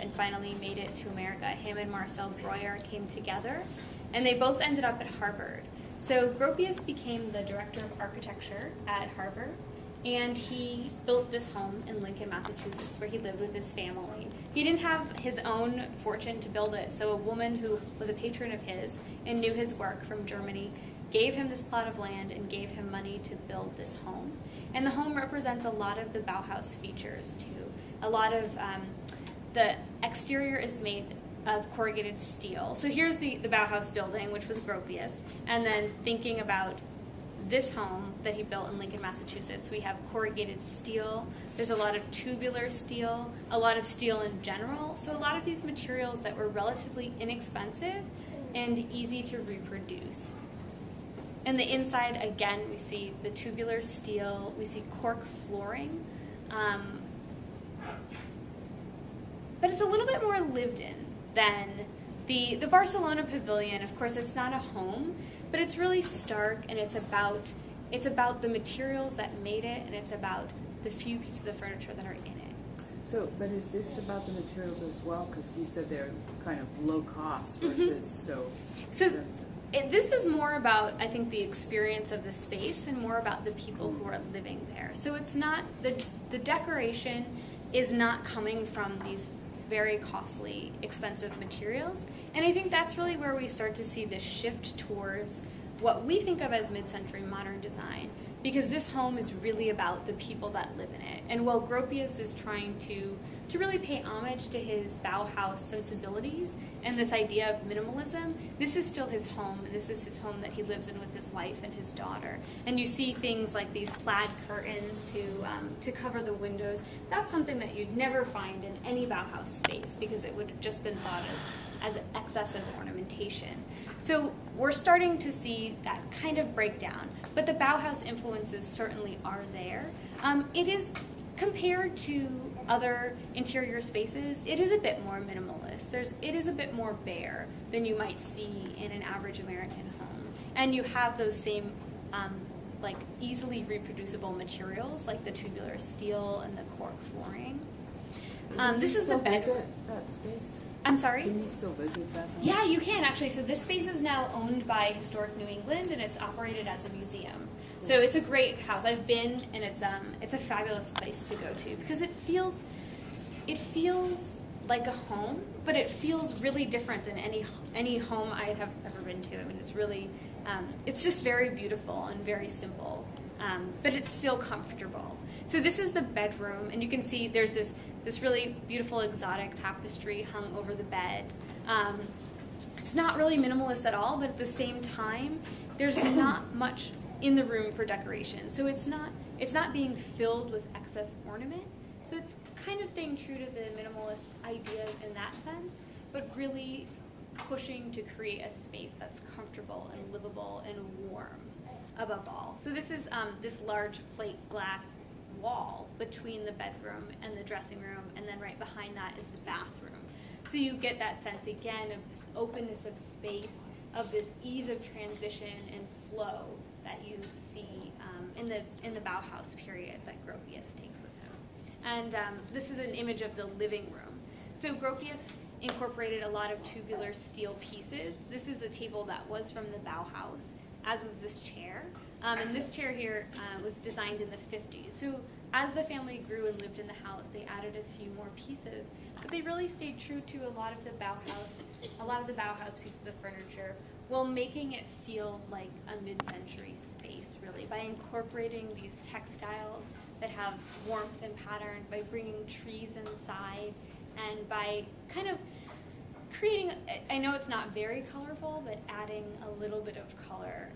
and finally made it to America. Him and Marcel Breuer came together, and they both ended up at Harvard. So Gropius became the director of architecture at Harvard, and he built this home in Lincoln, Massachusetts, where he lived with his family. He didn't have his own fortune to build it, so a woman who was a patron of his and knew his work from Germany gave him this plot of land and gave him money to build this home. And the home represents a lot of the Bauhaus features, too. A lot of the exterior is made of corrugated steel. So here's the Bauhaus building, which was Gropius, and then thinking about this home that he built in Lincoln, Massachusetts, we have corrugated steel. There's a lot of tubular steel, a lot of steel in general. So a lot of these materials that were relatively inexpensive and easy to reproduce. And the inside, again, we see the tubular steel, we see cork flooring. But it's a little bit more lived in than the Barcelona pavilion. Of course, it's not a home, but it's really stark, and it's about the materials that made it, and it's about the few pieces of furniture that are in it. So, but is this about the materials as well? Because you said they're kind of low cost versus so expensive. This is more about, I think, the experience of the space and more about the people who are living there. So it's not, the decoration is not coming from these very costly, expensive materials. And I think that's really where we start to see this shift towards what we think of as mid-century modern design, because this home is really about the people that live in it. And while Gropius is trying to really pay homage to his Bauhaus sensibilities and this idea of minimalism, this is still his home, and this is his home that he lives in with his wife and his daughter. And you see things like these plaid curtains to cover the windows. That's something that you'd never find in any Bauhaus space, because it would have just been thought of as excessive ornamentation. So we're starting to see that kind of breakdown, but the Bauhaus influences certainly are there. It is, compared to other interior spaces, it is a bit more minimalist. It is a bit more bare than you might see in an average American home. And you have those same like easily reproducible materials like the tubular steel and the cork flooring. This is the bedroom. That space? I'm sorry? Can you still visit that home? Yeah, you can actually. So this space is now owned by Historic New England, and it's operated as a museum. So it's a great house. I've been, and it's a fabulous place to go to, because it feels like a home, but it feels really different than any home I have ever been to. I mean, it's really, it's just very beautiful and very simple, but it's still comfortable. So this is the bedroom, and you can see there's this really beautiful exotic tapestry hung over the bed. It's not really minimalist at all, but at the same time, there's not much in the room for decoration. So it's not being filled with excess ornament. So it's kind of staying true to the minimalist ideas in that sense, but really pushing to create a space that's comfortable and livable and warm above all. So this is this large plate glass wall between the bedroom and the dressing room, and then right behind that is the bathroom. So you get that sense again of this openness of space, of this ease of transition and flow that you see in the Bauhaus period that Gropius takes with him. And this is an image of the living room. So Gropius incorporated a lot of tubular steel pieces. This is a table that was from the Bauhaus, as was this chair. And this chair here was designed in the 50s. So as the family grew and lived in the house, they added a few more pieces, but they really stayed true to a lot of the Bauhaus pieces of furniture, while making it feel like a mid-century space, really, by incorporating these textiles that have warmth and pattern, by bringing trees inside, and by kind of creating, I know it's not very colorful, but adding a little bit of color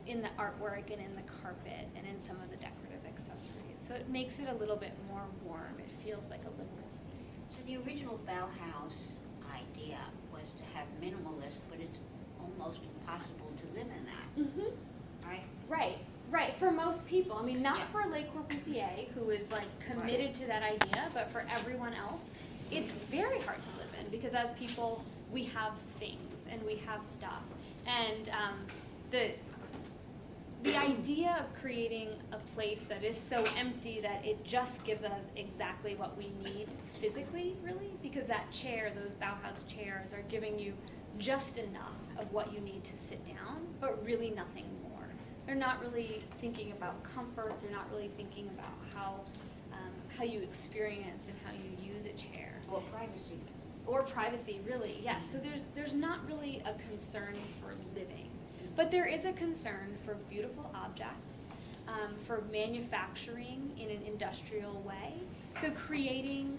in the artwork and in the carpet and in some of the decorative accessories. So it makes it a little bit more warm. It feels like a livable space. So the original Bauhaus idea was to have minimalist, but it's almost impossible to live in that, right? Right. For most people. I mean, not for Le Corbusier, who is like committed to that idea, but for everyone else, it's very hard to live in, because as people, we have things and we have stuff. And the idea of creating a place that is so empty that it just gives us exactly what we need physically, really, because that chair, those Bauhaus chairs, are giving you just enough of what you need to sit down, but really nothing more. They're not really thinking about comfort. They're not really thinking about how you experience and how you use a chair. Or privacy. Or privacy, really, yes. So there's not really a concern for living. But there is a concern for beautiful objects, for manufacturing in an industrial way. So creating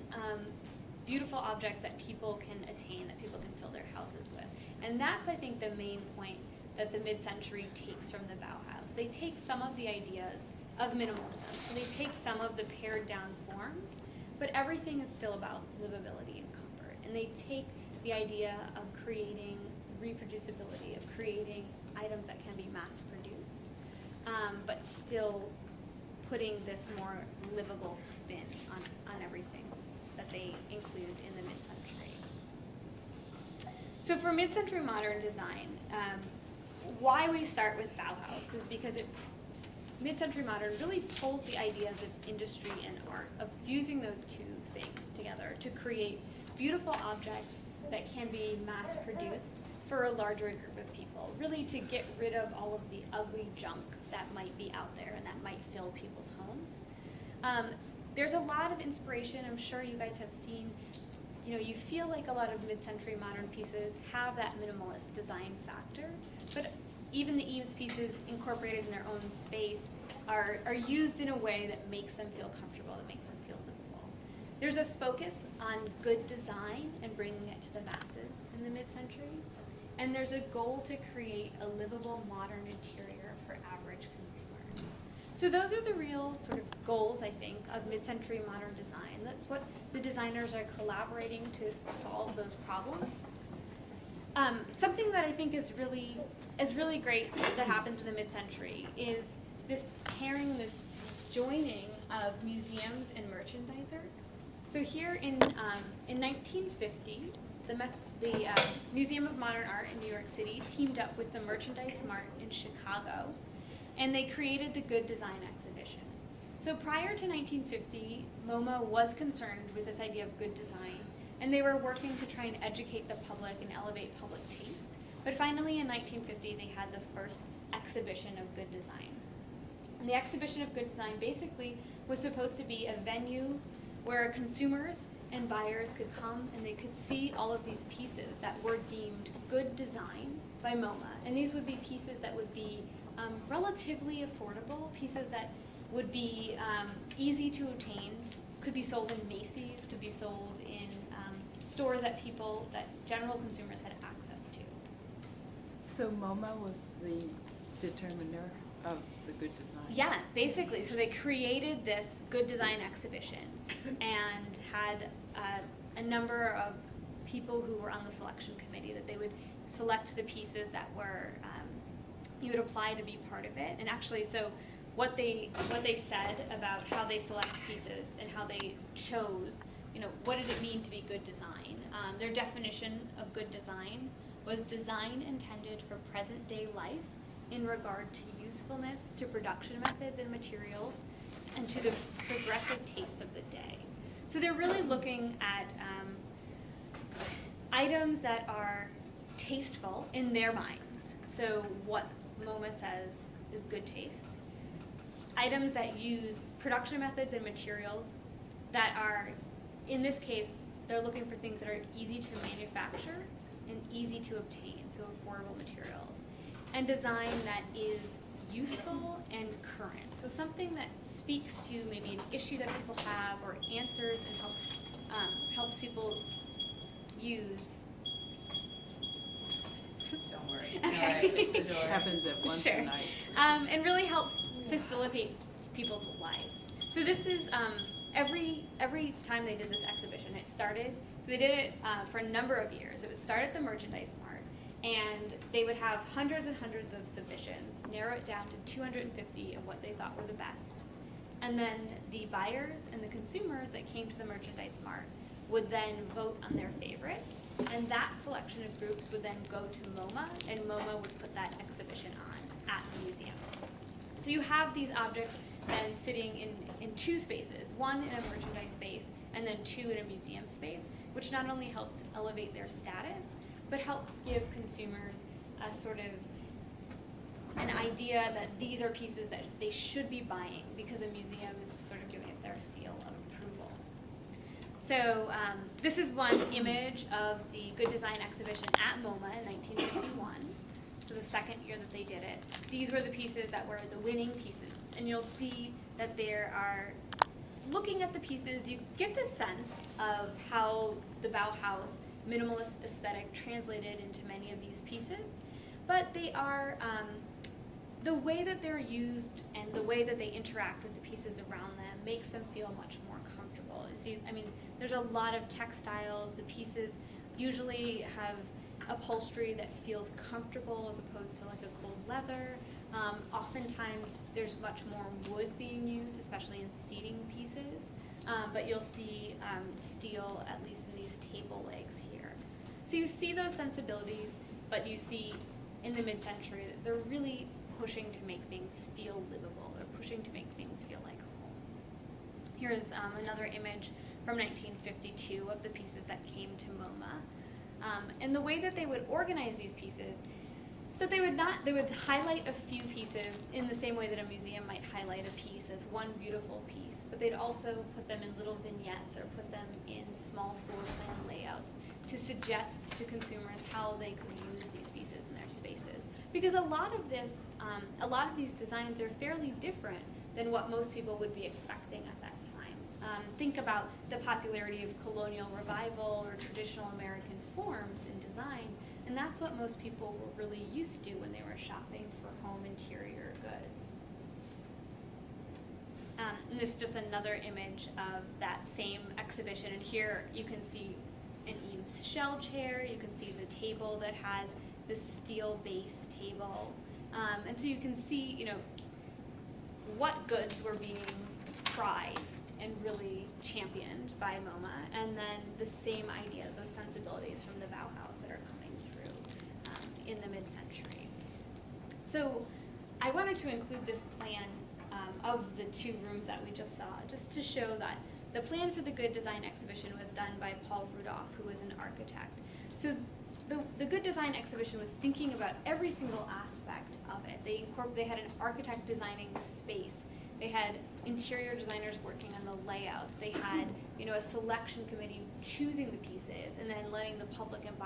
beautiful objects that people can attain, that people can fill their houses with. And that's, I think, the main point that the mid-century takes from the Bauhaus. They take some of the ideas of minimalism. So they take some of the pared down forms, but everything is still about livability and comfort. And they take the idea of creating reproducibility, of creating items that can be mass-produced, but still putting this more livable spin on everything that they include in the mid-century. So for mid-century modern design, why we start with Bauhaus is because mid-century modern really pulls the ideas of industry and art, of fusing those two things together to create beautiful objects that can be mass-produced for a larger group of people, really to get rid of all of the ugly junk that might be out there and that might fill people's homes. There's a lot of inspiration. I'm sure you guys have seen, you feel like a lot of mid-century modern pieces have that minimalist design factor, but even the Eames pieces incorporated in their own space are used in a way that makes them feel comfortable, that makes them feel livable. There's a focus on good design and bringing it to the masses in the mid-century, and there's a goal to create a livable modern interior for average consumers. So those are the real sort of goals, I think, of mid-century modern design. That's what the designers are collaborating to solve those problems. Something that I think is really great that happens in the mid-century is this pairing, this joining of museums and merchandisers. So here in 1950, the Museum of Modern Art in New York City teamed up with the Merchandise Mart in Chicago, and they created the Good Design exhibition. So prior to 1950, MoMA was concerned with this idea of good design, and they were working to try and educate the public and elevate public taste. But finally, in 1950, they had the first exhibition of good design. And the exhibition of good design basically was supposed to be a venue where consumers and buyers could come and they could see all of these pieces that were deemed good design by MoMA. And these would be pieces that would be relatively affordable, pieces that would be easy to obtain, could be sold in Macy's, could be sold in stores that general consumers had access to. So MoMA was the determiner of the good design? Yeah, basically. So they created this good design exhibition and had a number of people who were on the selection committee that they would select the pieces that were, you would apply to be part of it. And actually, so what they said about how they select pieces and how they chose, what did it mean to be good design? Their definition of good design was design intended for present day life in regard to usefulness, to production methods and materials, and to the progressive taste of the day. So they're really looking at items that are tasteful in their minds. So what MoMA says is good taste. Items that use production methods and materials that are, in this case, they're looking for things that are easy to manufacture and easy to obtain, so affordable materials. And design that is useful and current. So something that speaks to maybe an issue that people have or answers and helps people use. Don't worry. Okay. It happens at once Sure. tonight. And really helps facilitate people's lives. So this is every time they did this exhibition, it started. So they did it for a number of years. It would start at the Merchandise Mart, and they would have hundreds and hundreds of submissions, narrow it down to 250 of what they thought were the best. And then the buyers and the consumers that came to the Merchandise Mart would then vote on their favorites, and that selection of groups would then go to MoMA, and MoMA would put that exhibition on at the museum. So you have these objects then sitting in two spaces, one in a merchandise space and then two in a museum space, which not only helps elevate their status, but helps give consumers a sort of an idea that these are pieces that they should be buying because a museum is sort of giving it their seal of approval. So this is one image of the Good Design exhibition at MoMA in 1951. So the second year that they did it. These were the pieces that were the winning pieces. And you'll see that there are, looking at the pieces, you get the sense of how the Bauhaus minimalist aesthetic translated into many of these pieces. But they are, the way that they're used and the way that they interact with the pieces around them makes them feel much more comfortable. You see, I mean, there's a lot of textiles. The pieces usually have upholstery that feels comfortable as opposed to like a cold leather. Oftentimes there's much more wood being used, especially in seating pieces, but you'll see steel, at least in these table legs here. So you see those sensibilities, but you see in the mid-century that they're really pushing to make things feel livable. They're pushing to make things feel like home. Here's another image from 1952 of the pieces that came to MoMA. And the way that they would organize these pieces is that they would highlight a few pieces in the same way that a museum might highlight a piece as one beautiful piece, but they'd also put them in little vignettes or put them in small floor plan layouts to suggest to consumers how they could use these pieces in their spaces. Because a lot of these designs are fairly different than what most people would be expecting at that time. Think about the popularity of colonial revival or traditional American forms in design, and that's what most people were really used to when they were shopping for home interior goods. And this is just another image of that same exhibition, and here you can see an Eames shell chair, you can see the table that has this steel base table, and so you can see, you know, what goods were being prized and really championed by MoMA, and then the same ideas, those sensibilities from the Bauhaus that are coming through in the mid-century. So I wanted to include this plan of the two rooms that we just saw, just to show that the plan for the Good Design exhibition was done by Paul Rudolph, who was an architect. So the Good Design exhibition was thinking about every single aspect of it. They had an architect designing the space. They had interior designers working on the layouts. They had, you know, a selection committee choosing the pieces and then letting the public and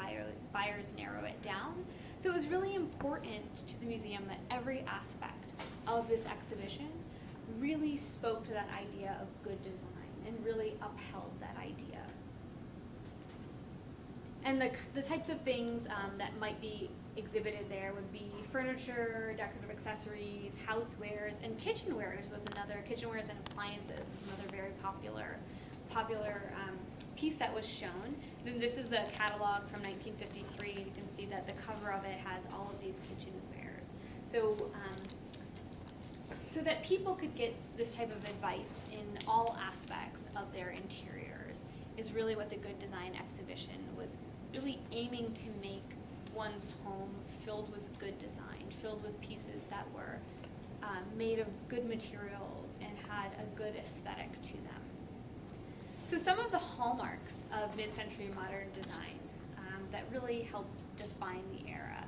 buyers narrow it down. So it was really important to the museum that every aspect of this exhibition really spoke to that idea of good design and really upheld that idea. And the types of things that might be exhibited there would be furniture, decorative accessories, housewares, and kitchenwares was another, kitchenwares and appliances was another very popular piece that was shown. Then this is the catalog from 1953, and you can see that the cover of it has all of these kitchenwares. So that people could get this type of advice in all aspects of their interiors is really what the Good Design exhibition was really aiming to make one's home filled with good design, filled with pieces that were made of good materials and had a good aesthetic to them. So some of the hallmarks of mid-century modern design that really helped define the era.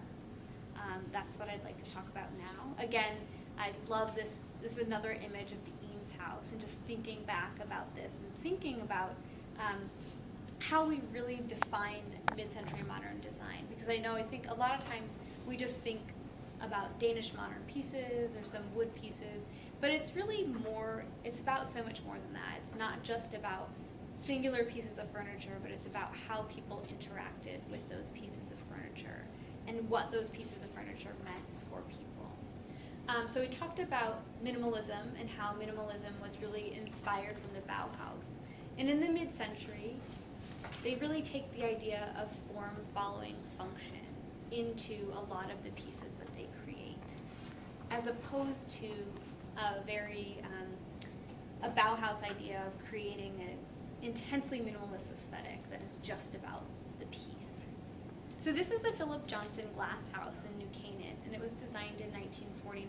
That's what I'd like to talk about now. Again, I love this. This is another image of the Eames house, and just thinking back about this and thinking about how we really define mid-century modern design. Because I think a lot of times we just think about Danish modern pieces or some wood pieces, but it's really more, it's about so much more than that. It's not just about singular pieces of furniture, but it's about how people interacted with those pieces of furniture and what those pieces of furniture meant for people. So we talked about minimalism and how minimalism was really inspired from the Bauhaus. And in the mid-century, they really take the idea of form following function into a lot of the pieces that they create, as opposed to a Bauhaus idea of creating an intensely minimalist aesthetic that is just about the piece. So this is the Philip Johnson glass house in New Canaan, and it was designed in 1949.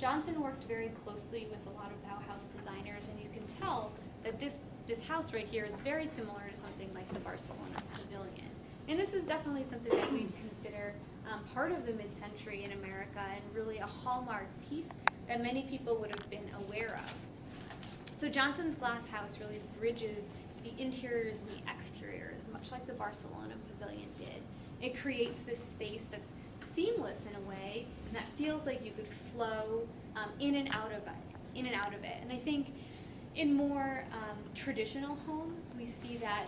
Johnson worked very closely with a lot of Bauhaus designers, and you can tell that this house right here is very similar to something like the Barcelona Pavilion. And this is definitely something that we'd consider part of the mid-century in America, and really a hallmark piece that many people would have been aware of. So Johnson's glass house really bridges the interiors and the exteriors, much like the Barcelona Pavilion did. It creates this space that's seamless in a way, and that feels like you could flow in and out of it. And I think in more traditional homes, we see that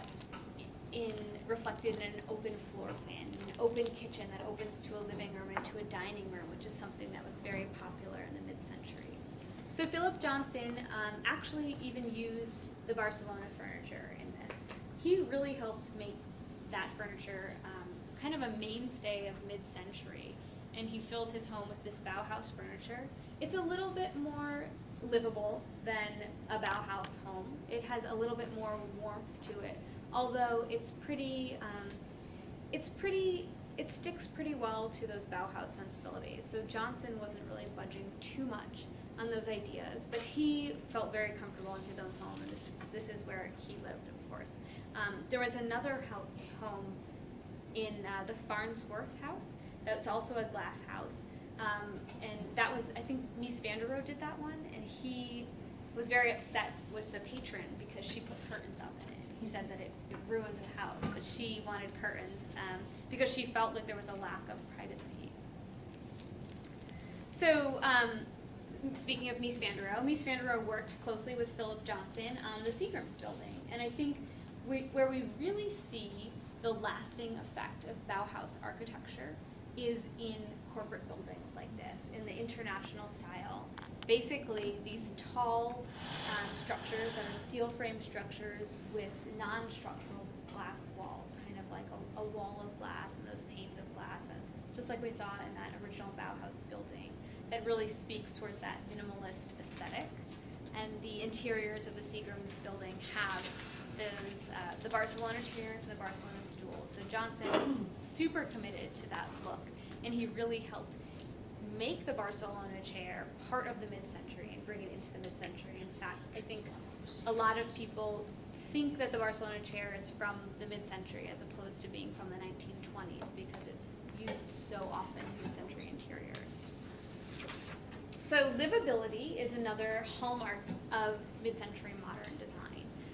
reflected in an open floor plan, an open kitchen that opens to a living room and to a dining room, which is something that was very popular in the mid-century. So Philip Johnson actually even used the Barcelona furniture in this. He really helped make that furniture kind of a mainstay of mid-century, and he filled his home with this Bauhaus furniture. It's a little bit more livable than a Bauhaus home. It has a little bit more warmth to it, although it sticks pretty well to those Bauhaus sensibilities. So Johnson wasn't really budging too much on those ideas, but he felt very comfortable in his own home, and this is where he lived, of course. There was another home in the Farnsworth house that was also a glass house, and that was, I think, Mies van der Rohe did that one, and he was very upset with the patron because she put curtains up in it. He said that it ruined the house, but she wanted curtains because she felt like there was a lack of privacy. So, speaking of Mies van der Rohe worked closely with Philip Johnson on the Seagram's building, and I think where we really see the lasting effect of Bauhaus architecture is in corporate buildings like this, in the international style. Basically, these tall structures that are steel frame structures with non-structural glass walls, kind of like a wall of glass and those panes of glass, and just like we saw in that original Bauhaus building, that really speaks towards that minimalist aesthetic. And the interiors of the Seagram's building have those, the Barcelona chairs and the Barcelona stools. So Johnson's super committed to that look, and he really helped make the Barcelona chair part of the mid-century and bring it into the mid-century. In fact, I think a lot of people think that the Barcelona chair is from the mid-century as opposed to being from the 1920s because it's used so often in mid-century interiors. So livability is another hallmark of mid-century modern design.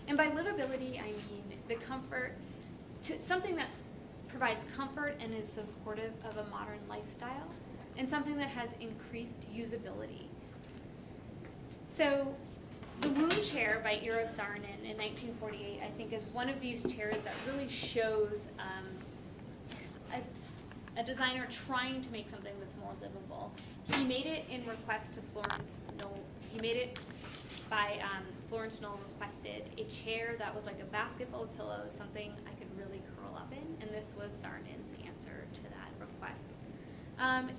And by livability, I mean the comfort, something that provides comfort and is supportive of a modern lifestyle, and something that has increased usability. So the Wood chair by Eero Saarinen in 1948, I think, is one of these chairs that really shows a designer trying to make something that's more livable. He made it in request to Florence Knoll. He made it by Florence Knoll requested a chair that was like a basket full of pillows, something I could really curl up in, and this was Saarinen's answer to that request.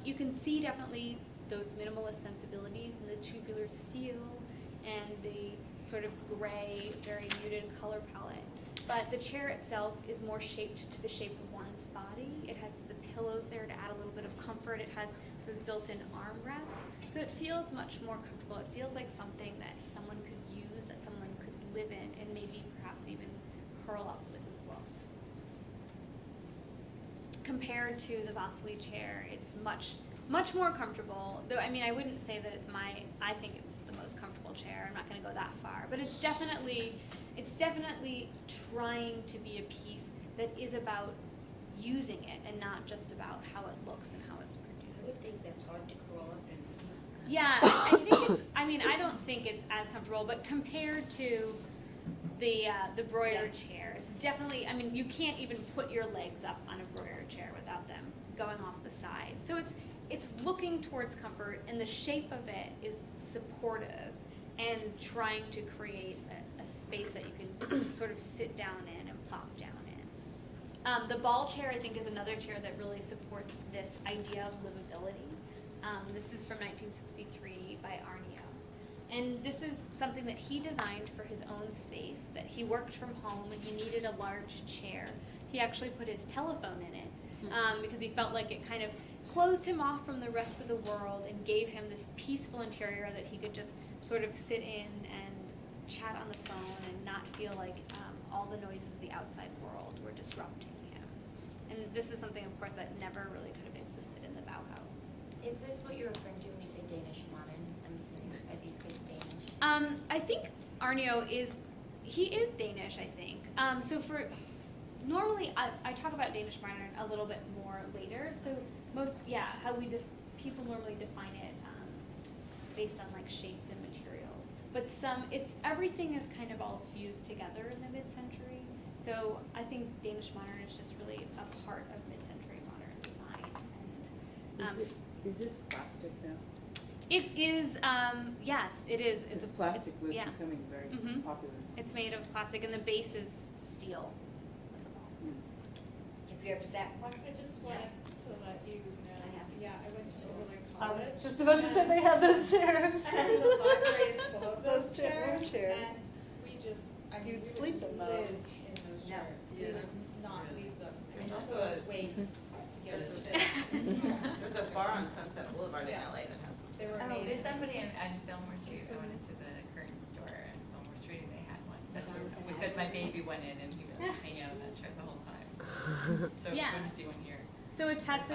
You can see definitely those minimalist sensibilities in the tubular steel and the sort of gray, very muted color palette. But the chair itself is more shaped to the shape of one's body. It has the pillows there to add a little bit of comfort. It has those built-in armrests. So it feels much more comfortable. It feels like something that someone could use, that someone could live in, and maybe perhaps even curl up with as well. Compared to the Vasily chair, it's much more comfortable. Though, I mean, I wouldn't say that I think it's the most comfortable chair. I'm not going to go that far. But it's definitely trying to be a piece that is about using it and not just about how it looks and how it's produced. I would think that's hard to curl up in. Yeah, I think it's, I mean, I don't think it's as comfortable, but compared to the Breuer chair, it's definitely, I mean, you can't even put your legs up on a Breuer chair without them going off the side. So it's looking towards comfort, and the shape of it is supportive and trying to create a space that you can sort of sit down in and plop down in. The ball chair, I think, is another chair that really supports this idea of livability. This is from 1963 by Arnio. And this is something that he designed for his own space, that he worked from home and he needed a large chair. He actually put his telephone in it because he felt like it kind of closed him off from the rest of the world and gave him this peaceful interior that he could just sort of sit in and chat on the phone and not feel like all the noises of the outside world were disrupting him. And this is something, of course, that never really could have existed in the Bauhaus. Is this what you're referring to when you say Danish modern? I'm assuming, are these kids Danish? I think Arnio is Danish, I think. So normally I talk about Danish modern a little bit more later. So how people normally define it based on like shapes and materials. But everything is kind of all fused together in the mid-century. So I think Danish modern is just really a part of mid-century modern design. And Is this plastic now? it is, yes, it is. This plastic was yeah. becoming very Mhm. popular. It's made of plastic, and the base is steel. Have you ever sat one? I just wanted to let you know, I have. yeah, I went to Willard I was College. Just about to say they have those chairs. And the library is full of Those those chairs, chairs. and we just, I mean, You'd we sleep would in just them. live in those Yeah. chairs. We Yeah. would not leave them. There's There's also also a- wait to get to sit. There's a bar on Sunset Boulevard in Yeah. LA that has them. They were Oh, there's amazing. somebody on Fillmore Street. I went into the curtain store in Fillmore Street and they had one. Because my baby went in and he was just hanging out on that chair the whole time. So Yeah. it's good to see one here. So a testament